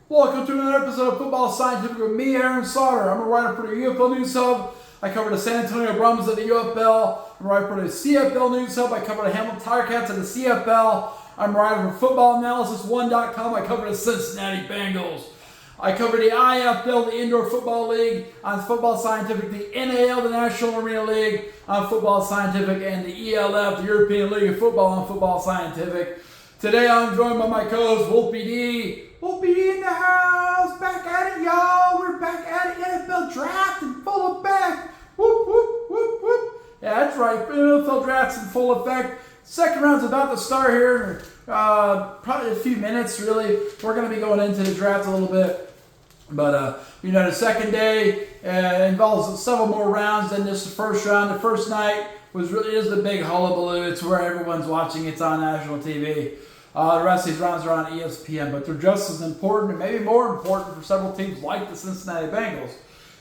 Welcome to another episode of Football Scientific with me, Aaron Sauter. I'm a writer for the UFL News Hub. I cover the San Antonio Brahmas at the UFL. I'm a writer for the CFL News Hub. I cover the Hamilton Tiger-Cats at the CFL. I'm a writer for FootballAnalysisOne.com. I cover the Cincinnati Bengals. I cover the IFL, the Indoor Football League, on Football Scientific, the NAL, the National Arena League, on Football Scientific, and the ELF, the European League of Football, on Football Scientific. Today I'm joined by my co-host, Wolfie D. Wolfie D in the house, back at it, y'all. We're back at it, NFL draft in full effect. Whoop, whoop, whoop, whoop. Yeah, that's right, NFL draft's in full effect. Second round's about to start here in probably a few minutes, really. We're going to be going into the draft a little bit. But, the second day involves several more rounds than just the first round. The first night is the big hullabaloo. It's where everyone's watching. It's on national TV. The rest of these rounds are on ESPN, but they're just as important and maybe more important for several teams like the Cincinnati Bengals.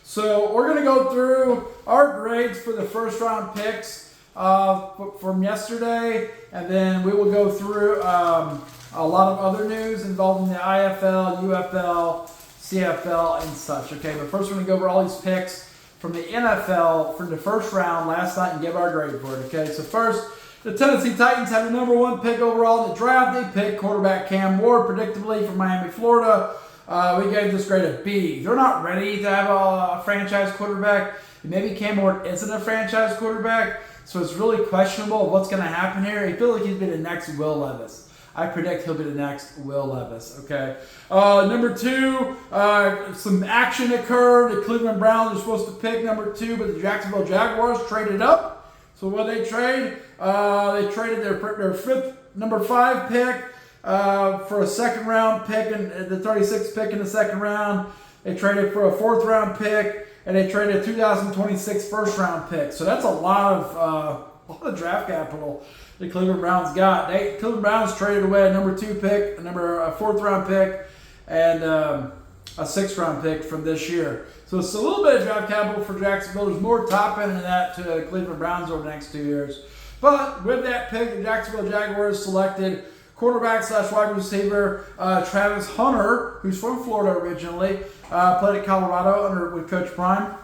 So we're going to go through our grades for the first round picks from yesterday, and then we will go through a lot of other news involving the IFL, UFL, CFL, and such. Okay, but first we're going to go over all these picks from the NFL from the first round last night and give our grade for it. Okay, so first, the Tennessee Titans had the number one pick overall in the draft. They picked quarterback Cam Ward, predictably, from Miami, Florida. We gave this grade a B. They're not ready to have a franchise quarterback. Maybe Cam Ward isn't a franchise quarterback, so it's really questionable what's going to happen here. I feel like he'd be the next Will Levis. I predict he'll be the next Will Levis, okay? Number two, some action occurred. The Cleveland Browns were supposed to pick number two, but the Jacksonville Jaguars traded up. So what they trade? They traded their fifth, number 5 pick for a second round pick, and the 36th pick in the second round. They traded for a 4th round pick, and they traded a 2026 first round pick. So that's a lot of draft capital the Cleveland Browns got. Cleveland Browns traded away a number 2 pick, a 4th round pick, and a 6th round pick from this year. So it's a little bit of draft capital for Jacksonville. There's more top end in that to the Cleveland Browns over the next 2 years. But with that pick, the Jacksonville Jaguars selected quarterback/wide receiver Travis Hunter, who's from Florida originally, played at Colorado with Coach Prime.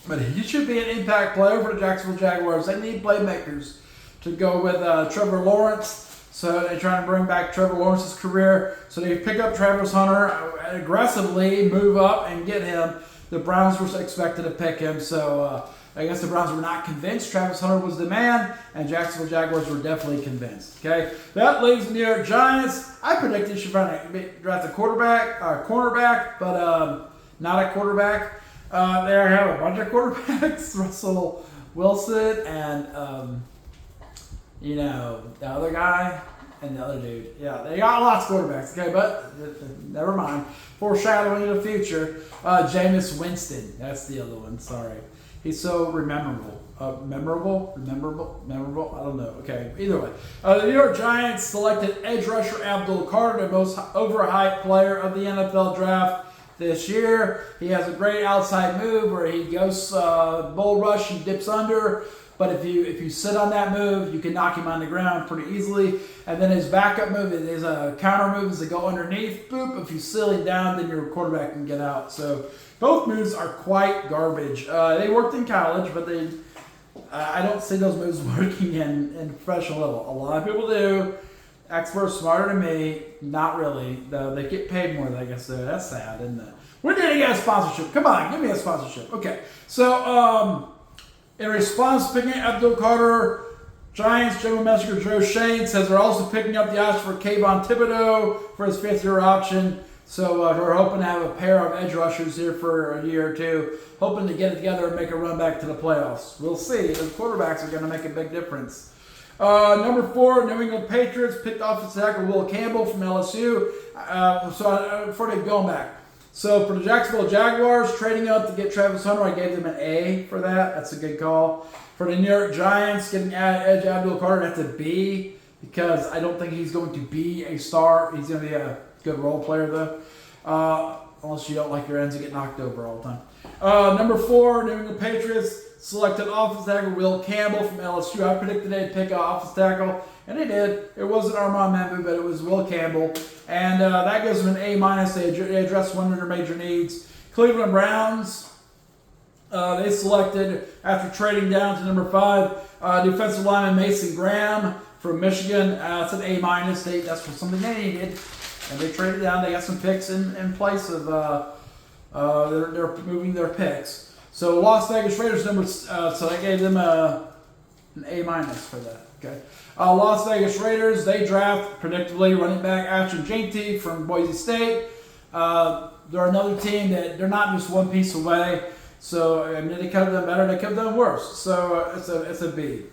But he should be an impact player for the Jacksonville Jaguars. They need playmakers to go with Trevor Lawrence. So they're trying to bring back Trevor Lawrence's career. So they pick up Travis Hunter, aggressively move up and get him. The Browns were expected to pick him, so I guess the Browns were not convinced Travis Hunter was the man, and Jacksonville Jaguars were definitely convinced. Okay, that leaves the New York Giants. I predict they should draft a cornerback, but not a quarterback. They have a bunch of quarterbacks: Russell Wilson and the other guy and the other dude. Yeah, they got lots of quarterbacks. Okay, but never mind. Foreshadowing the future. Jameis Winston. That's the other one. Sorry. He's so memorable. Memorable? I don't know. Okay, either way. The New York Giants selected edge rusher Abdul Carter, the most overhyped player of the NFL draft this year. He has a great outside move where he goes bull rush and dips under. But if you sit on that move, you can knock him on the ground pretty easily. And then his backup move is a counter move is to go underneath. Boop. If you seal him down, then your quarterback can get out. So both moves are quite garbage. They worked in college, but I don't see those moves working in professional level. A lot of people do. Experts smarter than me, not really. Though they get paid more, I guess. So that's sad, isn't it? We need to get a sponsorship. Come on, give me a sponsorship. Okay. So in response to picking Abdul Carter, Giants General Manager Joe Shane says they're also picking up the option for Kayvon Thibodeau for his 5th-year option. So we're hoping to have a pair of edge rushers here for a year or two, hoping to get it together and make a run back to the playoffs. We'll see. The quarterbacks are going to make a big difference. Number 4, New England Patriots picked offensive tackle Will Campbell from LSU. For the going back. So for the Jacksonville Jaguars, trading up to get Travis Hunter, I gave them an A for that. That's a good call. For the New York Giants, getting edge Abdul Carter, that's a B because I don't think he's going to be a star. He's going to be a good role player, though, unless you don't like your ends and get knocked over all the time. Number 4, New England Patriots selected offensive tackle Will Campbell from LSU. I predicted they'd pick an offensive tackle, and they did. It wasn't Armand Membu, but it was Will Campbell. And that gives them an A-. They addressed one of their major needs. Cleveland Browns, they selected, after trading down to number 5, defensive lineman Mason Graham from Michigan. It's an A-. That's for something they needed. And they traded down. They got some picks in place of they're moving their picks. So Las Vegas Raiders so I gave them an A- for that. Okay. Las Vegas Raiders, they draft predictably running back Ashton Jeanty from Boise State. They're another team that they're not just one piece away. So I mean, they could have done better, they could have done worse. So it's a B.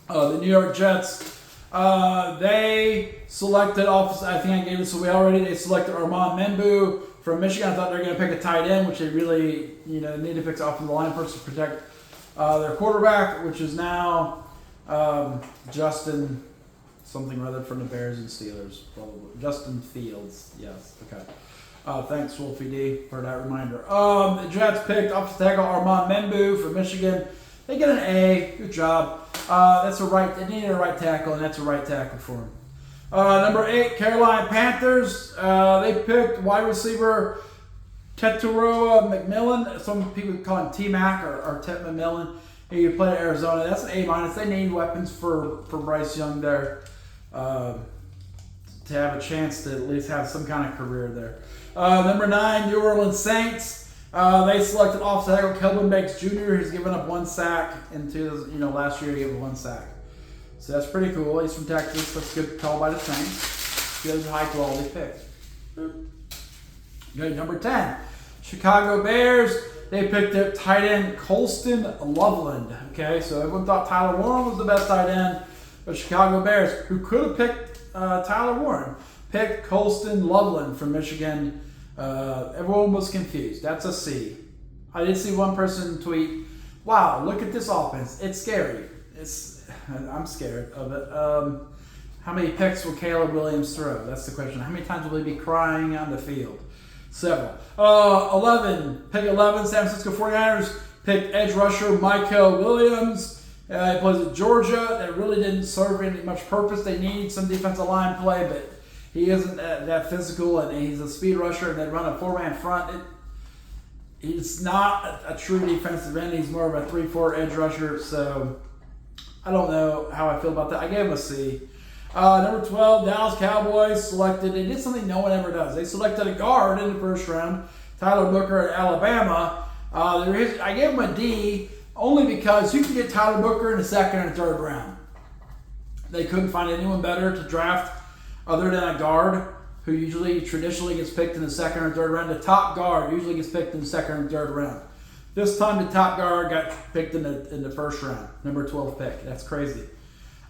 The New York Jets. They selected offensive. I think I gave this away already. They selected Armand Membu from Michigan. I thought they were going to pick a tight end, which they really, need to pick the offensive line first to protect their quarterback, which is now Justin something rather from the Bears and Steelers, probably. Justin Fields. Yes. Okay. Thanks, Wolfie D, for that reminder. The Jets picked offensive tackle Armand Membu from Michigan. They get an A. Good job. They needed a right tackle, and that's a right tackle for them. Number 8, Carolina Panthers. They picked wide receiver Tetairoa McMillan. Some people call him T-Mac or Tet McMillan. He played at Arizona. That's an A-. They need weapons for Bryce Young there to have a chance to at least have some kind of career there. Number 9, New Orleans Saints. They selected offensive tackle Kelvin Banks Jr. He's given up 1 sack last year he gave up 1 sack. So that's pretty cool. He's from Texas. That's a good call by the Saints. Good high quality pick. Good. Number 10, Chicago Bears. They picked up tight end Colston Loveland. Okay, so everyone thought Tyler Warren was the best tight end, but Chicago Bears, who could have picked Tyler Warren, picked Colston Loveland from Michigan. Everyone was confused. That's a C. I did see one person tweet, "Wow, look at this offense. It's scary." I'm scared of it. How many picks will Caleb Williams throw? That's the question. How many times will he be crying on the field? Several. 11, San Francisco 49ers picked edge rusher Michael Williams. He plays at Georgia. That really didn't serve any much purpose. They need some defensive line play, but he isn't that physical, and he's a speed rusher, and they run a 4-man front. He's not a true defensive end. He's more of a 3-4 edge rusher, so I don't know how I feel about that. I gave him a C. Number 12, Dallas Cowboys selected. They did something no one ever does. They selected a guard in the first round, Tyler Booker at Alabama. I gave him a D only because you can get Tyler Booker in the 2nd and 3rd round. They couldn't find anyone better to draft other than a guard who traditionally gets picked in the 2nd or 3rd round. The top guard usually gets picked in the 2nd and 3rd round. This time the top guard got picked in the 1st round, number 12 pick. That's crazy.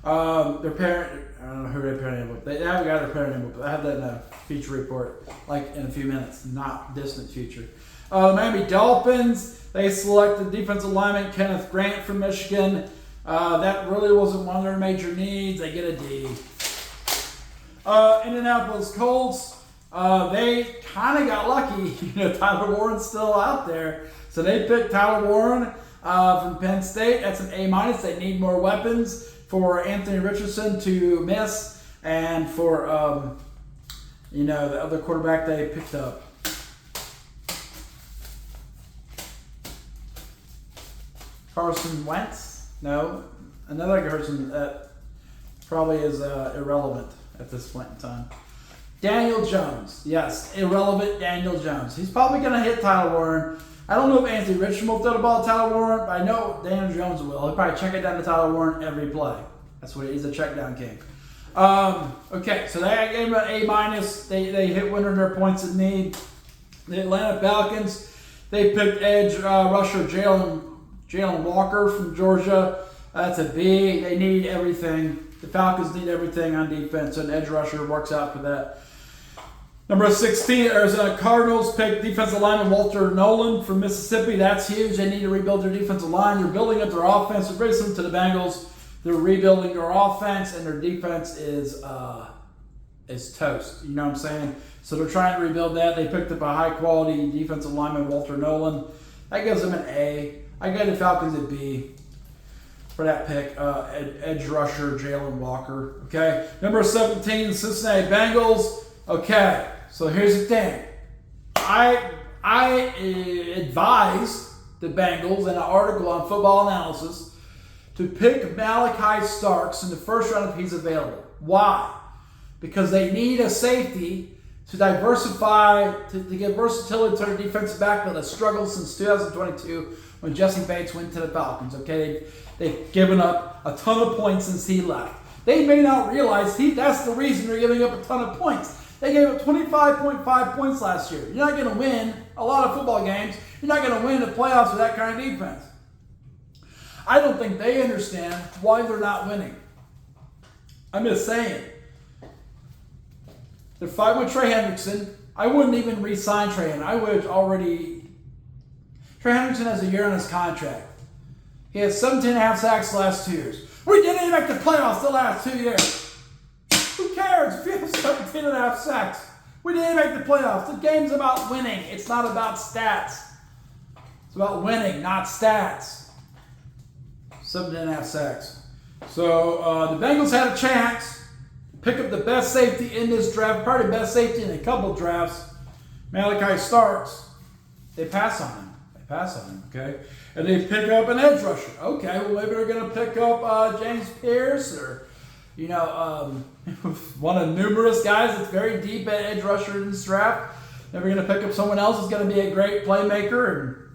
Their parent, I don't know who their parent was. They haven't got their parent, but I have that in a feature report, like in a few minutes, not distant future. The Miami Dolphins, they selected defensive lineman Kenneth Grant from Michigan. That really wasn't one of their major needs. They get a D. Indianapolis Colts, they kind of got lucky. Tyler Warren's still out there. So they picked Tyler Warren from Penn State. That's an A-. They need more weapons for Anthony Richardson to miss, and for the other quarterback they picked up. Carson Wentz? No. Another person that probably is irrelevant at this point in time. Daniel Jones. Yes, irrelevant Daniel Jones. He's probably going to hit Tyler Warren. I don't know if Anthony Richardson will throw the ball to Tyler Warren, but I know Daniel Jones will. He'll probably check it down to Tyler Warren every play. That's what he's a check down king. Okay, so they gave him an A-. They hit one of their points of need. The Atlanta Falcons, they picked edge rusher Jalen Walker from Georgia. That's a B. They need everything. The Falcons need everything on defense, and edge rusher works out for that. Number 16, Arizona Cardinals picked defensive lineman Walter Nolan from Mississippi. That's huge. They need to rebuild their defensive line. They're building up their offense. They're very similar to the Bengals. They're rebuilding their offense, and their defense is toast. You know what I'm saying? So they're trying to rebuild that. They picked up a high-quality defensive lineman, Walter Nolan. That gives them an A. I got the Falcons at B for that pick. Edge rusher Jalen Walker. Okay, number 17, Cincinnati Bengals. Okay, so here's the thing. I advised the Bengals in an article on Football Analysis to pick Malachi Starks in the first round if he's available. Why? Because they need a safety to diversify, to give versatility to their defensive backfield that struggled since 2022 when Jesse Bates went to the Falcons. Okay, they've given up a ton of points since he left. They may not realize that's the reason they're giving up a ton of points. They gave up 25.5 points last year. You're not going to win a lot of football games. You're not going to win the playoffs with that kind of defense. I don't think they understand why they're not winning. I'm just saying. They're fighting with Trey Hendrickson. I wouldn't even re-sign Trey Hendrickson. I would already... Trey Hendrickson has a year on his contract. He had 17.5 sacks the last 2 years. We didn't even make the playoffs the last 2 years. Who cares if you have 17.5 sacks? We didn't make the playoffs. The game's about winning. It's not about stats. It's about winning, not stats. 17.5 sacks. So the Bengals had a chance to pick up the best safety in this draft, probably the best safety in a couple drafts, Malachi Starks. They pass on him. Okay? And they pick up an edge rusher. Okay, well maybe they're going to pick up James Pierce or, one of numerous guys that's very deep at edge rusher in this draft. Then we're going to pick up someone else who's going to be a great playmaker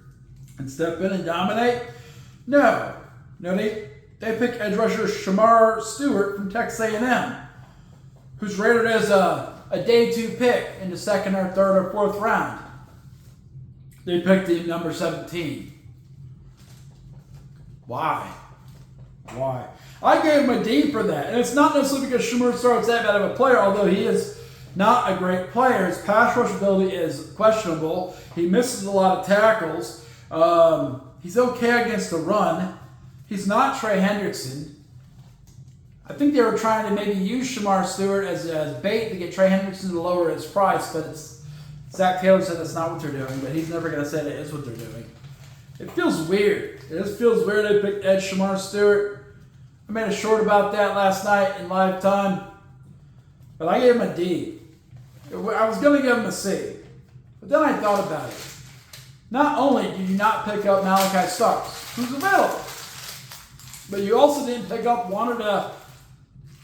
and step in and dominate. No, they pick edge rusher Shamar Stewart from Texas A&M, who's rated as a day 2 pick in the second or third or fourth round. They picked him number 17. Why? I gave him a D for that. And it's not necessarily because Shamar Stewart's that bad of a player, although he is not a great player. His pass rush ability is questionable. He misses a lot of tackles. He's okay against the run. He's not Trey Hendrickson. I think they were trying to maybe use Shamar Stewart as bait to get Trey Hendrickson to lower his price, but Zach Taylor said that's not what they're doing, but he's never going to say that is what they're doing. It feels weird. It just feels weird they picked Ed Shamar Stewart. I made a short about that last night in live time, but I gave him a D. I was going to give him a C, but then I thought about it. Not only did you not pick up Malachi Starks, who's available, but you also didn't pick up one of the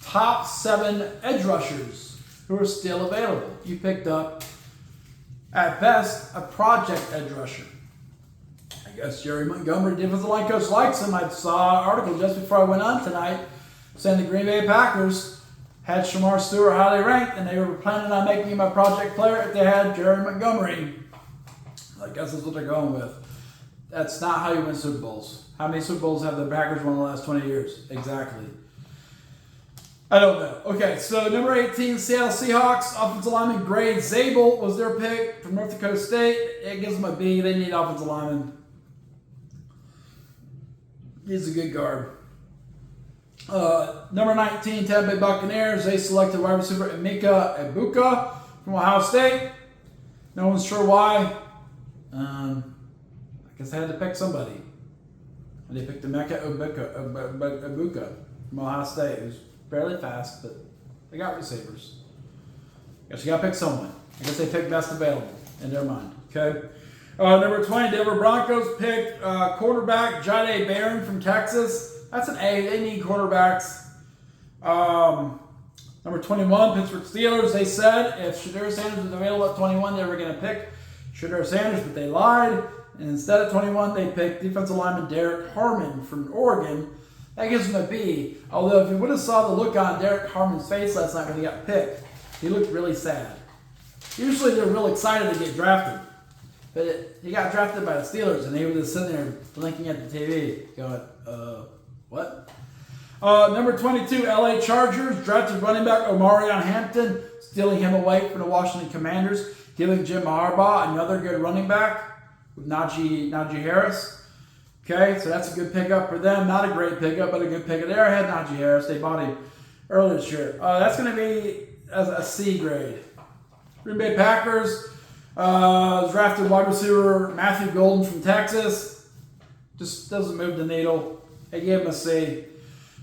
top 7 edge rushers who are still available. You picked up, at best, a project edge rusher. I guess Jerry Montgomery, defensive line coach, likes him. I saw an article just before I went on tonight saying the Green Bay Packers had Shamar Stewart highly ranked, and they were planning on making him a project player if they had Jerry Montgomery. I guess that's what they're going with. That's not how you win Super Bowls. How many Super Bowls have the Packers won in the last 20 years? Exactly. I don't know. Okay, so number 18, Seattle Seahawks, offensive lineman Grade Zabel was their pick from North Dakota State. It gives them a B. They need offensive lineman. He's a good guard. Number 19, Tampa Bay Buccaneers. They selected wide receiver Emeka Egbuka from Ohio State. No one's sure why. I guess they had to pick somebody. And they picked Emeka Egbuka from Ohio State, who's fairly fast, but they got receivers. Guess you got to pick someone. I guess they picked best available in their mind. Okay. Number 20, Denver Broncos picked quarterback Jahdae Barron from Texas. That's an A. They need quarterbacks. Number 21, Pittsburgh Steelers. They said if Shedeur Sanders was available at 21, they were going to pick Shedeur Sanders, but they lied. And instead of 21, they picked defensive lineman Derek Harmon from Oregon. That gives him a B. Although if you would have saw the look on Derek Harmon's face last night when he got picked, he looked really sad. Usually they're real excited to get drafted. But he got drafted by the Steelers, and he was just sitting there blinking at the TV, going, what? Number 22, LA Chargers drafted running back Omarion Hampton, stealing him away from the Washington Commanders, giving Jim Harbaugh another good running back with Najee Harris. Okay, so that's a good pickup for them. Not a great pickup, but a good pickup. They already had Najee Harris. They bought him earlier this year. That's going to be a C grade. Green Bay Packers drafted wide receiver Matthew Golden from Texas. Just doesn't move the needle. I gave him a C.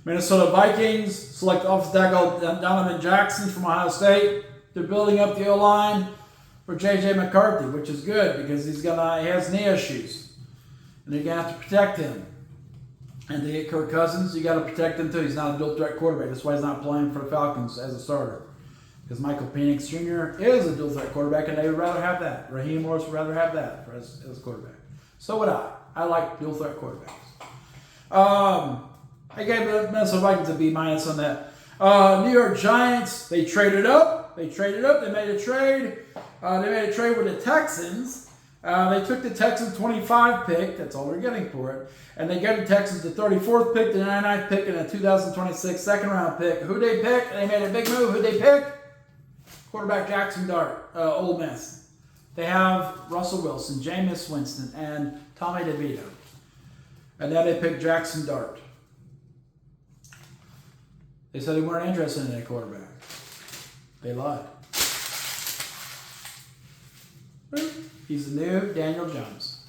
Minnesota Vikings select offensive tackle Donovan Jackson from Ohio State. They're building up the O-line for J.J. McCarthy, which is good because he has knee issues. And you're going to have to protect him. And to get Kirk Cousins, you got to protect him too. He's not a dual threat quarterback. That's why he's not playing for the Falcons as a starter. Because Michael Penix Jr. is a dual threat quarterback, and they would rather have that. Raheem Morris would rather have that as a quarterback. So would I. I like dual threat quarterbacks. I gave the Minnesota Vikings a B- on that. New York Giants, they traded up. They made a trade. They made a trade with the Texans. They took the Texans 25 pick. That's all they're getting for it. And they gave the Texans the 34th pick, the 99th pick, and a 2026 second round pick. Who'd they pick? They made a big move. Who'd they pick? Quarterback Jackson Dart, Ole Miss. They have Russell Wilson, Jameis Winston, and Tommy DeVito. And then they picked Jackson Dart. They said they weren't interested in a quarterback. They lied. He's the new Daniel Jones.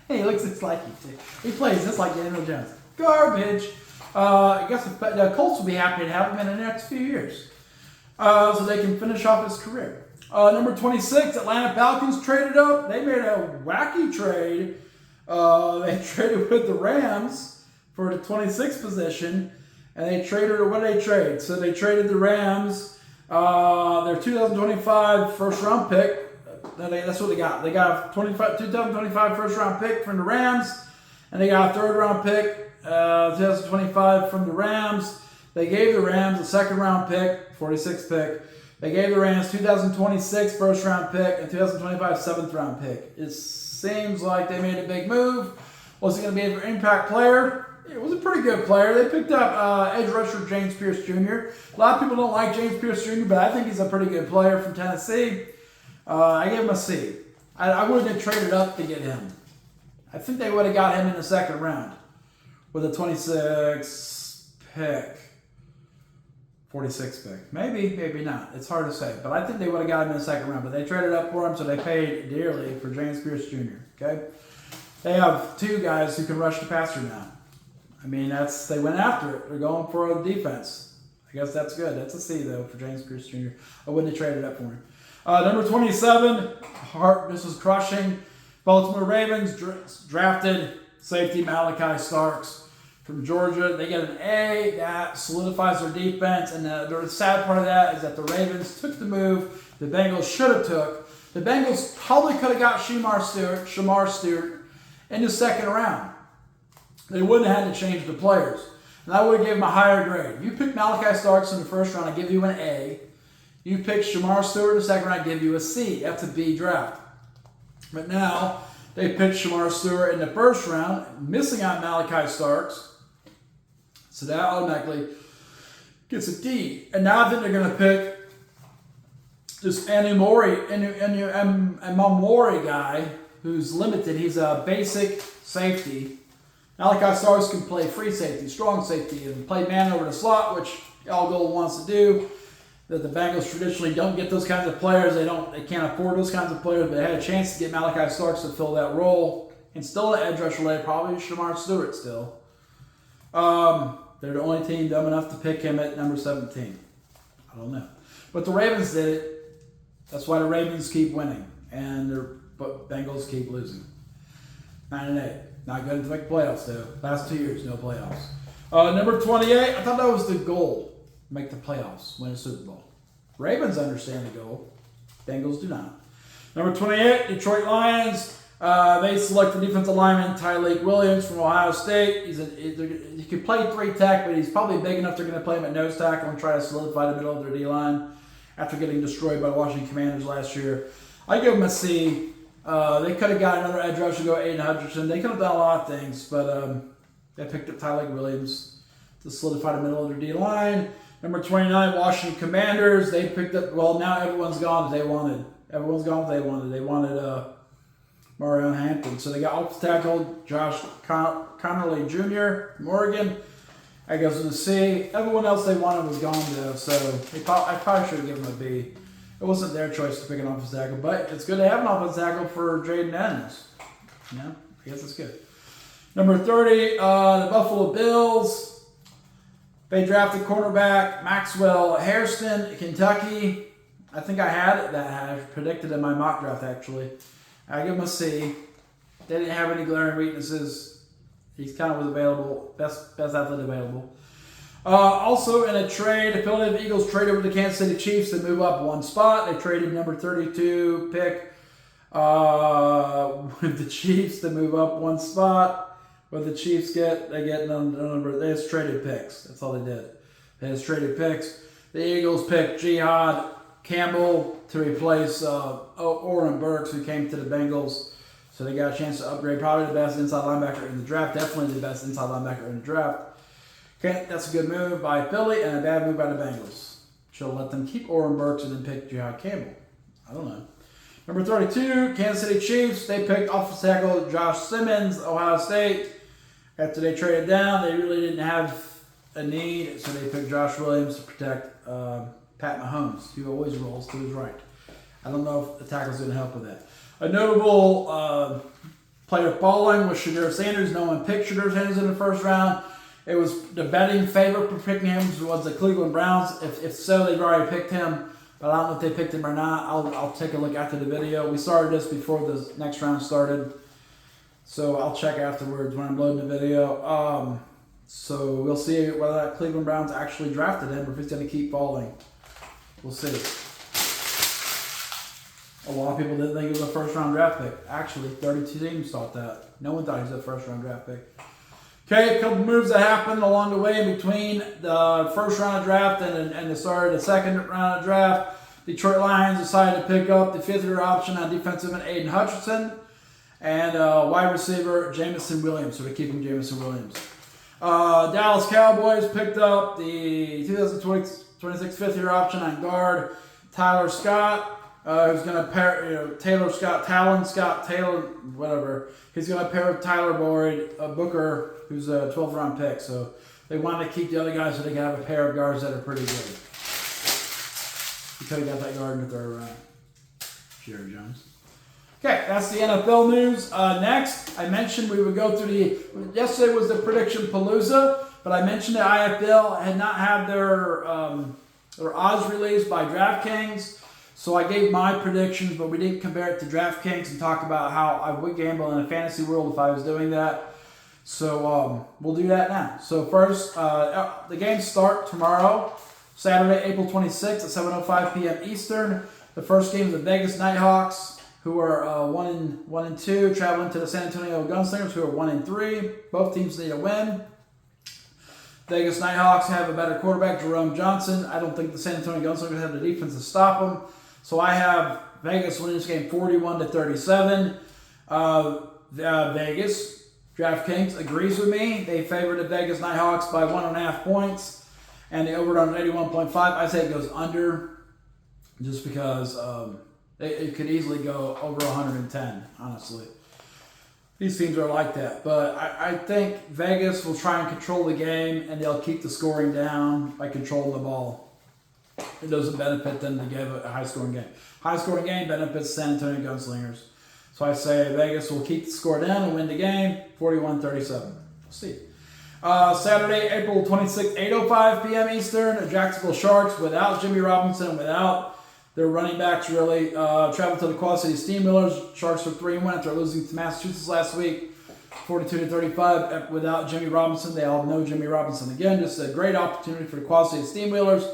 He looks just like you too. He plays just like Daniel Jones. Garbage. I guess the Colts will be happy to have him in the next few years. So they can finish off his career. Number 26, Atlanta Falcons traded up. They made a wacky trade. They traded with the Rams for the 26th position. And they traded, or what did they trade? So they traded the Rams, their 2025 first round pick. That's what they got. They got a 2025 first round pick from the Rams. And they got a third round pick, 2025 from the Rams. They gave the Rams a second round pick, 46th pick. They gave the Rams 2026 first round pick and 2025 seventh round pick. It seems like they made a big move. Was it going to be an impact player? It was a pretty good player. They picked up edge rusher James Pierce Jr. A lot of people don't like James Pierce Jr., but I think he's a pretty good player from Tennessee. I gave him a C. I wouldn't have traded up to get him. I think they would have got him in the second round with a 26th pick. 46th pick. Maybe not. It's hard to say. But I think they would have got him in the second round. But they traded up for him, so they paid dearly for James Pierce Jr. Okay? They have two guys who can rush the passer now. I mean, they went after it. They're going for a defense. I guess that's good. That's a C, though, for James Pierce Jr. I wouldn't have traded up for him. Number 27, this was crushing. Baltimore Ravens drafted safety Malachi Starks from Georgia. They get an A. That solidifies their defense. And the sad part of that is that the Ravens took the move the Bengals should have took. The Bengals probably could have got Shamar Stewart in the second round. They wouldn't have had to change the players. And I would have given him a higher grade. You pick Malachi Starks in the first round, I give you an A. You pick Shamar Stewart in the second round, I give you a C. That's a B draft. But now, they picked Shamar Stewart in the first round, missing out Malachi Starks. So that automatically gets a D. And now I think they're going to pick this Amamori guy who's limited. He's a basic safety. Malachi Starks can play free safety, strong safety, and play man over the slot, which Al Gold wants to do. That the Bengals traditionally don't get those kinds of players. They can't afford those kinds of players, but they had a chance to get Malachi Starks to fill that role. And still an edge rusher, probably Shamar Stewart still. They're the only team dumb enough to pick him at number 17. I don't know. But the Ravens did it. That's why the Ravens keep winning. And the Bengals keep losing. 9-8. Not good to make playoffs, though. Last 2 years, no playoffs. Number 28, I thought that was the goal. Make the playoffs, win a Super Bowl. Ravens understand the goal. Bengals do not. Number 28, Detroit Lions. They select the defensive lineman Tyleik Williams from Ohio State. He could play 3-tech, but he's probably big enough they're going to play him at nose tackle and try to solidify the middle of their D-line after getting destroyed by the Washington Commanders last year. I give them a C. They could have got another edge rusher to go Aiden Hutchinson. They could have done a lot of things, but they picked up Tyleik Williams to solidify the middle of their D-line. Number 29, Washington Commanders. They picked up, now everyone's gone that they wanted. Everyone's gone what they wanted. They wanted Marion Hampton. So they got offensive tackle Josh Connerly Jr. from Oregon. I guess with a C. Everyone else they wanted was gone, though. So I probably should have given them a B. It wasn't their choice to pick an offensive tackle, but it's good to have an offensive tackle for Jaden Ennis. I guess it's good. Number 30, the Buffalo Bills. They drafted cornerback Maxwell Hairston, Kentucky. I think I had that. I predicted in my mock draft, actually. I give him a C. They didn't have any glaring weaknesses. He kind of was available, best athlete available. Also in a trade, the Philadelphia Eagles traded with the Kansas City Chiefs to move up one spot. They traded number 32 pick with the Chiefs to move up one spot. What the Chiefs get, they get number. They just traded picks. That's all they did. They just traded picks. The Eagles picked Jihad Campbell to replace Oren Burks, who came to the Bengals. So they got a chance to upgrade. Probably the best inside linebacker in the draft. Definitely the best inside linebacker in the draft. Okay, that's a good move by Philly and a bad move by the Bengals. Should have let them keep Oren Burks and then pick Jihad Campbell. I don't know. Number 32, Kansas City Chiefs. They picked offensive tackle Josh Simmons, Ohio State. After they traded down, they really didn't have a need, so they picked Josh Williams to protect Pat Mahomes, who always rolls to his right. I don't know if the tackle's going to help with that. A notable player falling was Shadur Sanders. No one picked Shadur Sanders in the first round. It was the betting favorite for picking him was the Cleveland Browns. If so, they've already picked him. But I don't know if they picked him or not. I'll take a look after the video. We started this before the next round started. So I'll check afterwards when I'm loading the video. So we'll see whether that Cleveland Browns actually drafted him or if he's going to keep falling. We'll see. A lot of people didn't think it was a first-round draft pick. Actually, 32 teams thought that. No one thought he was a first-round draft pick. Okay, a couple moves that happened along the way in between the first round of draft and the start of the second round of draft. Detroit Lions decided to pick up the fifth-year option on defensive end Aiden Hutchinson and wide receiver Jamison Williams. So we're keeping Jamison Williams. Dallas Cowboys picked up the 2026 fifth-year option on guard Tyler Scott. Who's going to pair, Taylor, whatever. He's going to pair with Tyler Booker, who's a 12th round pick. So they wanted to keep the other guys so they can have a pair of guards that are pretty good. You could have got that guard in the third round. Jerry Jones. Okay, that's the NFL news. Next, I mentioned we would go through yesterday was the prediction palooza, but I mentioned the IFL had not had their odds released by DraftKings. So I gave my predictions, but we didn't compare it to DraftKings and talk about how I would gamble in a fantasy world if I was doing that. So we'll do that now. So first, the games start tomorrow, Saturday, April 26th at 7:05 p.m. Eastern. The first game is the Vegas Nighthawks, who are 1-2, traveling to the San Antonio Gunslingers, who are 1-3. Both teams need a win. Vegas Nighthawks have a better quarterback, Jerome Johnson. I don't think the San Antonio Gunslingers have the defense to stop him. So I have Vegas winning this game 41-37. Vegas, DraftKings agrees with me. They favor the Vegas Nighthawks by 1.5 points. And the over on 81.5, I say it goes under just because it could easily go over 110, honestly. These teams are like that. But I think Vegas will try and control the game, and they'll keep the scoring down by controlling the ball. It doesn't benefit them to give a high-scoring game. High-scoring game benefits San Antonio Gunslingers. So I say Vegas will keep the score down and win the game, 41-37. We'll see. Saturday, April 26th, 8:05 p.m. Eastern, the Jacksonville Sharks, without Jimmy Robinson, without their running backs, really, travel to the Quad City Steamwheelers. Sharks are 3-1 after losing to Massachusetts last week, 42-35. Without Jimmy Robinson, they all know Jimmy Robinson again. Just a great opportunity for the Quad City Steamwheelers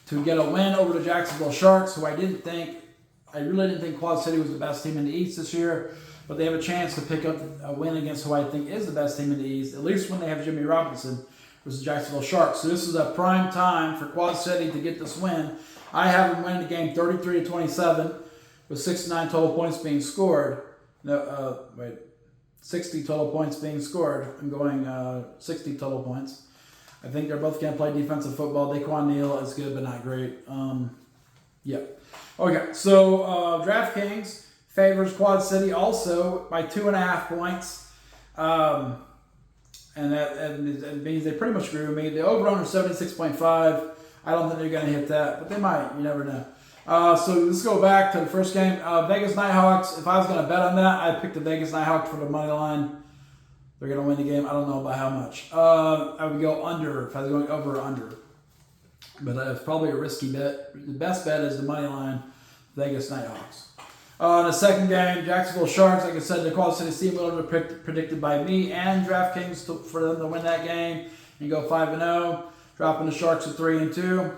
to get a win over the Jacksonville Sharks, who I really didn't think Quad City was the best team in the East this year, but they have a chance to pick up a win against who I think is the best team in the East, at least when they have Jimmy Robinson, versus the Jacksonville Sharks. So this is a prime time for Quad City to get this win. I have them winning the game 33-27, with 69 total points being scored. 60 total points being scored. I'm going 60 total points. I think they're both going to play defensive football. Daquan Neal is good, but not great. Yeah. Okay, so DraftKings favors Quad City also by 2.5 points. And that means they pretty much agree with me. The over-under 76.5. I don't think they're going to hit that, but they might. You never know. So let's go back to the first game. Vegas Nighthawks. If I was going to bet on that, I'd pick the Vegas Nighthawks for the money line. They're going to win the game. I don't know by how much. I would go under if I was going over or under. But it's probably a risky bet. The best bet is the money line, Vegas Nighthawks. In the second game, Jacksonville Sharks, like I said, the Quad City Steamroller predicted by me and DraftKings for them to win that game and go 5-0. Dropping the Sharks to 3-2,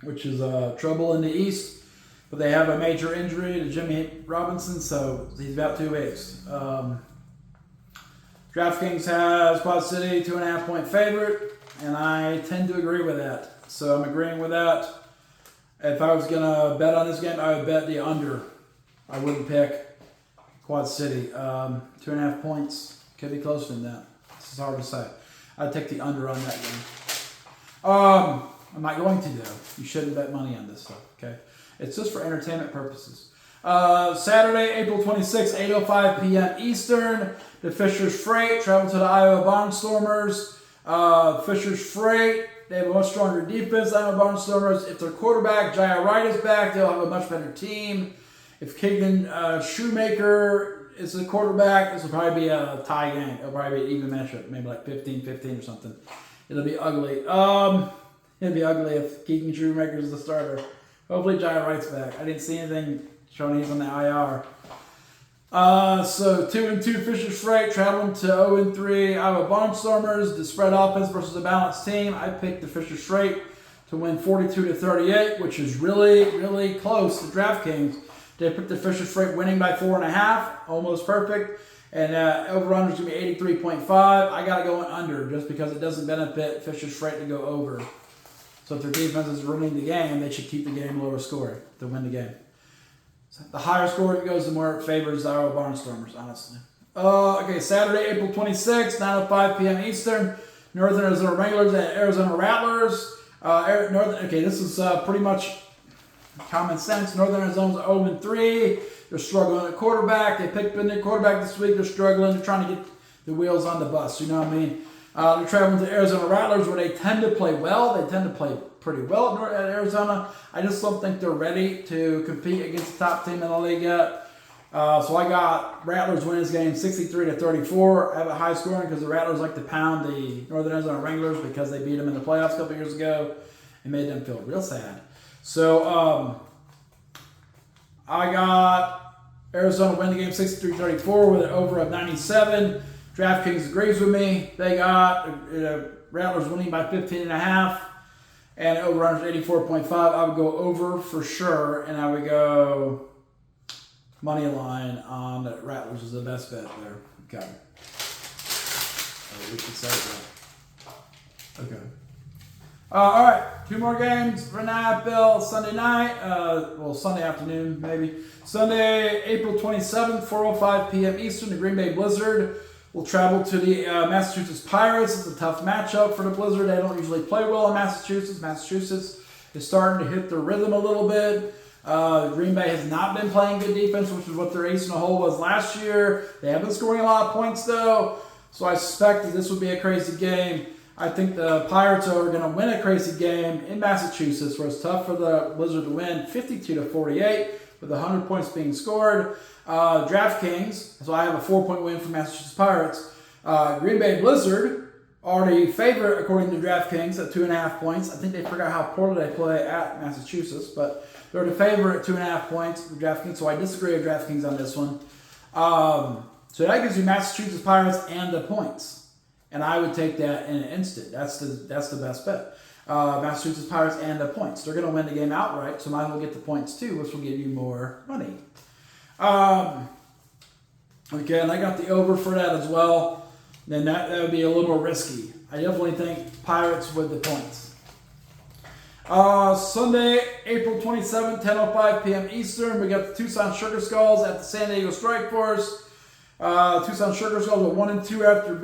which is trouble in the East. But they have a major injury to Jimmy Robinson, so he's about 2 weeks. DraftKings has Quad City 2.5-point favorite, and I tend to agree with that. So I'm agreeing with that. If I was going to bet on this game, I would bet the under. I wouldn't pick Quad City. 2.5 points. Could be closer than that. It's hard to say. I'd take the under on that game. I'm not going to, though. You shouldn't bet money on this stuff, okay? It's just for entertainment purposes. Saturday, April 26th, 8:05 p.m. Eastern. The Fishers Freight travel to the Iowa Barnstormers. Fishers Freight, they have a much stronger defense. Iowa Barnstormers, if their quarterback, Jaya Wright, is back, they'll have a much better team. If Keegan Shoemaker is the quarterback, this will probably be a tie game. It'll probably be an even matchup, maybe like 15-15 or something. It'll be ugly. It'd be ugly if Keegan Shoemaker is the starter. Hopefully Jaya Wright's back. I didn't see anything showing he's on the IR. So 2-2 Fishers Freight traveling to 0-3 Iowa Barnstormers. The spread offense versus a balanced team. I picked the Fishers Freight to win 42-38, which is really, really close to DraftKings. They picked the Fishers Freight winning by 4.5, almost perfect. And over-under is going to be 83.5. I got to go under just because it doesn't benefit Fishers Freight to go over. So if their defense is running the game, they should keep the game lower scoring to win the game. So the higher score it goes, the more it favors the Iowa Barnstormers, honestly. Okay, Saturday, April 26th, 9:05 p.m. Eastern. Northern Arizona Wranglers and Arizona Rattlers. This is pretty much common sense. Northern Arizona's 0-3. They're struggling at quarterback. They picked a new quarterback this week. They're struggling. They're trying to get the wheels on the bus. You know what I mean? They're traveling to Arizona Rattlers where they tend to play well. They tend to play pretty well at Arizona. I just don't think they're ready to compete against the top team in the league yet. So I got Rattlers winning this game 63-34. I have it high scoring because the Rattlers like to pound the Northern Arizona Wranglers because they beat them in the playoffs a couple years ago and made them feel real sad. So I got Arizona win the game 63-34 with an over of 97. DraftKings agrees with me. They got Rattlers winning by 15.5 and over-under 84.5. I would go over for sure, and I would go money line on the Rattlers is the best bet there. Okay. We should say that. Okay. All right, 2 more games for IFL Sunday night. Sunday afternoon maybe. Sunday, April 27th, 4:05 p.m. Eastern. The Green Bay Blizzard will travel to the Massachusetts Pirates. It's a tough matchup for the Blizzard. They don't usually play well in Massachusetts. Massachusetts is starting to hit their rhythm a little bit. Green Bay has not been playing good defense, which is what their ace in the hole was last year. They have been scoring a lot of points, though, so I suspect that this will be a crazy game. I think the Pirates are going to win a crazy game in Massachusetts, where it's tough for the Blizzard to win 52-48 with 100 points being scored. DraftKings, so I have a 4-point win for Massachusetts Pirates. Green Bay Blizzard are the favorite according to DraftKings at 2.5 points. I think they forgot how poorly they play at Massachusetts, but they're the favorite at 2.5 points for DraftKings, so I disagree with DraftKings on this one. So that gives you Massachusetts Pirates and the points. And I would take that in an instant. That's the best bet. Massachusetts Pirates and the points. They're going to win the game outright, so might as well get the points too, which will give you more money. Okay, and I got the over for that as well. Then that would be a little more risky. I definitely think Pirates with the points. Sunday, April 27th, 10:05 p.m. Eastern. We got the Tucson Sugar Skulls at the San Diego Strike Force. Tucson Sugar Skulls are 1-2 after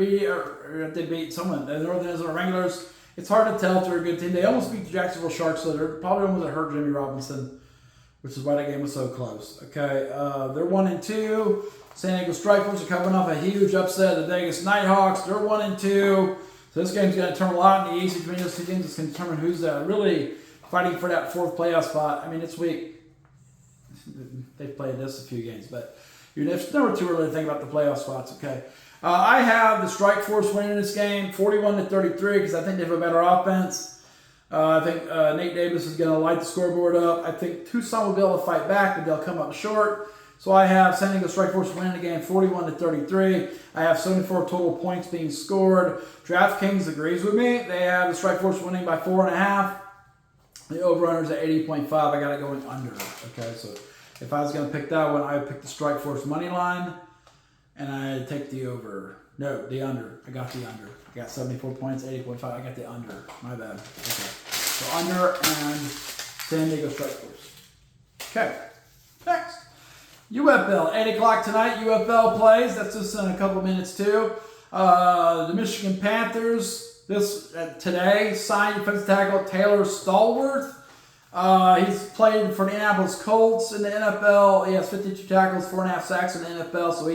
they beat someone. The Northern Arizona Wranglers. It's hard to tell if they're a good team. They almost beat the Jacksonville Sharks, so they're probably almost that hurt Jimmy Robinson, which is why that game was so close. Okay, they're 1-2. San Diego Strike Force are coming off a huge upset of the Vegas Nighthawks. They're 1-2. So this game's going to determine a lot in the East between those two teams. It's going to determine who's really fighting for that 4th playoff spot. I mean, it's week. They've played this a few games, but It's never too early to think about the playoff spots, okay? I have the Strike Force winning this game 41-33 because I think they have a better offense. I think Nate Davis is going to light the scoreboard up. I think Tucson will be able to fight back, but they'll come up short. So I have San Diego Strike Force winning the game 41-33. I have 74 total points being scored. DraftKings agrees with me. They have the Strike Force winning by 4.5. The over-under is at 80.5. I got it going under. Okay, so if I was going to pick that one, I would pick the Strike Force money line, and I'd take the over. No, the under. I got the under. I got 74 points, 80.5. I got the under. My bad. Okay, so under and San Diego Strike Force. Okay, next. UFL, 8 o'clock tonight. UFL plays. That's just in a couple minutes, too. The Michigan Panthers today signed defensive tackle Taylor Stallworth. He's played for the Indianapolis Colts in the NFL. He has 52 tackles, 4.5 sacks in the NFL. So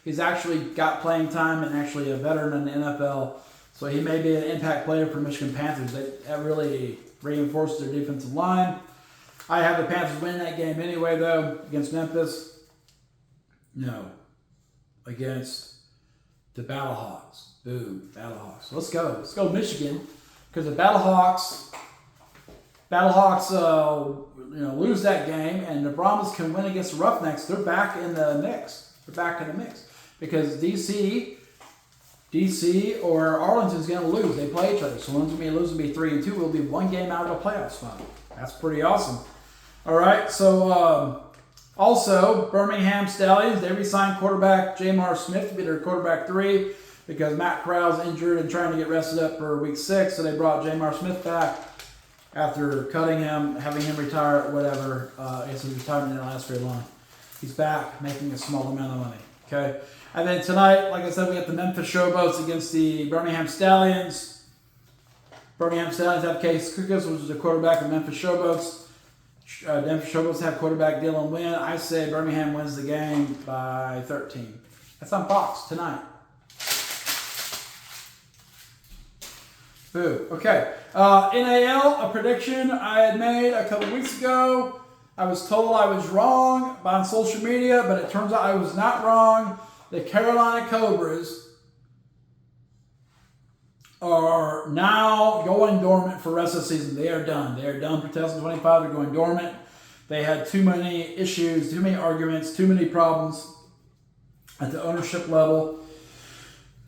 he's actually got playing time and actually a veteran in the NFL. So he may be an impact player for Michigan Panthers. That really reinforces their defensive line. I have the Panthers winning that game anyway, though, against Memphis. No. Against the Battlehawks. Boom, Battlehawks. Let's go. Let's go Michigan. Because the Battlehawks lose that game, and the Brahmas can win against the Roughnecks. They're back in the mix. Because DC or Arlington's going to lose. They play each other. So one's going to be losing, be 3-2. We'll be one game out of a playoff spot. That's pretty awesome. All right, so also Birmingham Stallions, they re-signed quarterback Jamar Smith to be their quarterback 3 because Matt Corral's injured and trying to get rested up for week 6, so they brought Jamar Smith back after cutting him, having him retire, whatever. I guess his retirement didn't last very long. He's back, making a small amount of money, okay? And then tonight, like I said, we got the Memphis Showboats against the Birmingham Stallions. Birmingham Stallions have Case Cookers, which is the quarterback of Memphis Showboats. Denver Showboats have quarterback Dylan Wynn. I say Birmingham wins the game by 13. That's on Fox tonight. Boo. Okay. NAL, a prediction I had made a couple weeks ago. I was told I was wrong on social media, but it turns out I was not wrong. The Carolina Cobras are now going dormant for the rest of the season. They are done. They are done for 2025. They're going dormant. They had too many issues, too many arguments, too many problems at the ownership level.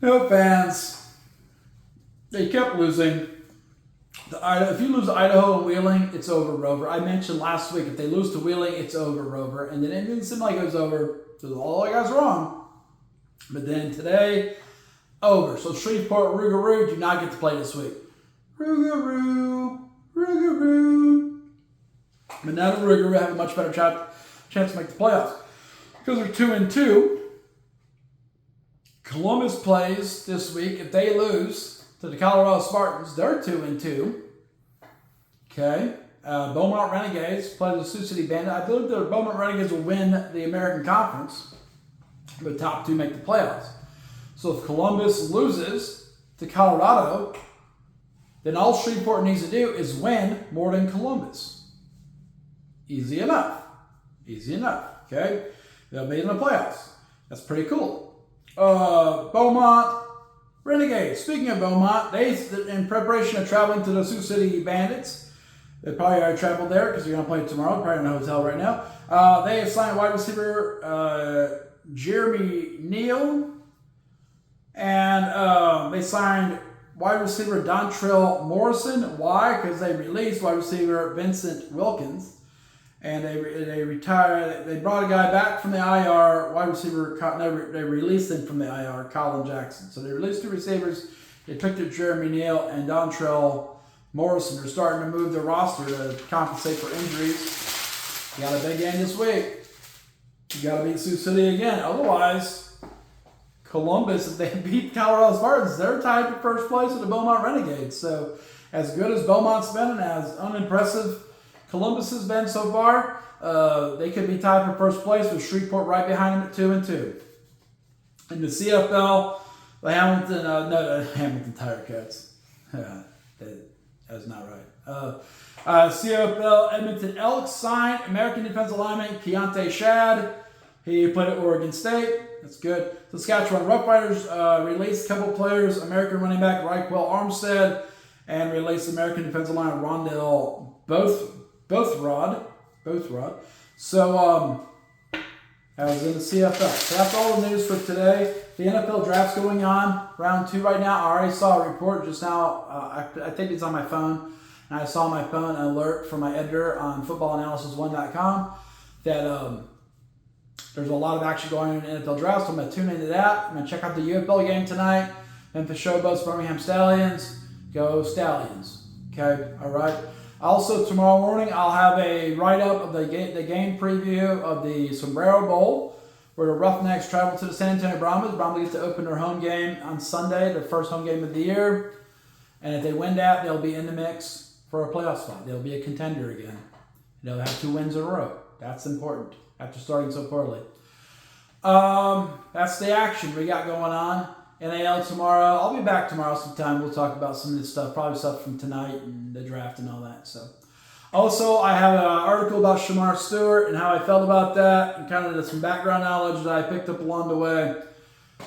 No fans. They kept losing. If you lose to Idaho and Wheeling, it's over, Rover. I mentioned last week, if they lose to Wheeling, it's over, Rover. And then it didn't seem like it was over. So all I got was wrong. But then today, over. So Shreveport, Rougarou do not get to play this week. Rougarou. But now the Rougarou have a much better chance to make the playoffs. Because they're 2-2. Columbus plays this week. If they lose to the Colorado Spartans, they're 2-2. Okay. Beaumont Renegades play the Sioux City Bandit. I believe the Beaumont Renegades will win the American Conference. The top 2 make the playoffs. So if Columbus loses to Colorado, then all Shreveport needs to do is win more than Columbus. Easy enough. Okay? They'll be in the playoffs. That's pretty cool. Beaumont Renegades. Speaking of Beaumont, they, in preparation of traveling to the Sioux City Bandits, they probably already traveled there because they're going to play tomorrow. Probably in a hotel right now. They have signed wide receiver Jeremy Neal. And they signed wide receiver Dontrell Morrison. Why? Because they released wide receiver Vincent Wilkins. And they retired. They brought a guy back from the IR, wide receiver. They released him from the IR, Colin Jackson. So they released 2 receivers. They picked up Jeremy Neal and Dontrell Morrison. They're starting to move their roster to compensate for injuries. You got a big game this week. You got to beat Sioux City again. Otherwise, Columbus, if they beat Colorado Spartans, they're tied for first place with the Beaumont Renegades. So as good as Beaumont's been and as unimpressive Columbus has been so far, they could be tied for first place with Shreveport right behind them at 2-2. In the CFL, the Hamilton Tiger Cats. That's not right. CFL, Edmonton Elks signed American defensive lineman Keontae Shad. He played at Oregon State. That's good. Saskatchewan Roughriders released a couple players, American running back Raquel Armstead, and released American defensive line Rondell both Rod. So I was in the CFL. So that's all the news for today. The NFL draft's going on, round 2 right now. I already saw a report just now. I think it's on my phone. And I saw on my phone an alert from my editor on footballanalysis1.com that there's a lot of action going on in the NFL draft. So I'm going to tune into that. I'm going to check out the UFL game tonight. Memphis Showboats, Birmingham Stallions. Go Stallions. Okay, all right. Also, tomorrow morning, I'll have a write-up of the game preview of the Sombrero Bowl, where the Roughnecks travel to the San Antonio Brahmas. Brahmas get to open their home game on Sunday, their first home game of the year. And if they win that, they'll be in the mix for a playoff spot. They'll be a contender again. They'll have 2 wins in a row. That's important after starting so poorly. That's the action we got going on. NAL tomorrow. I'll be back tomorrow sometime. We'll talk about some of this stuff, probably stuff from tonight and the draft and all that. So, also, I have an article about Shamar Stewart and how I felt about that, and kind of some background knowledge that I picked up along the way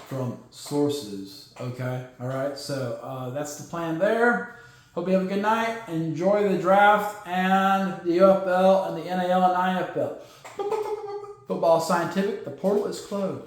from sources. Okay, all right. So that's the plan there. Hope you have a good night. Enjoy the draft and the UFL and the NAL and IFL. Football Scientific. The portal is closed.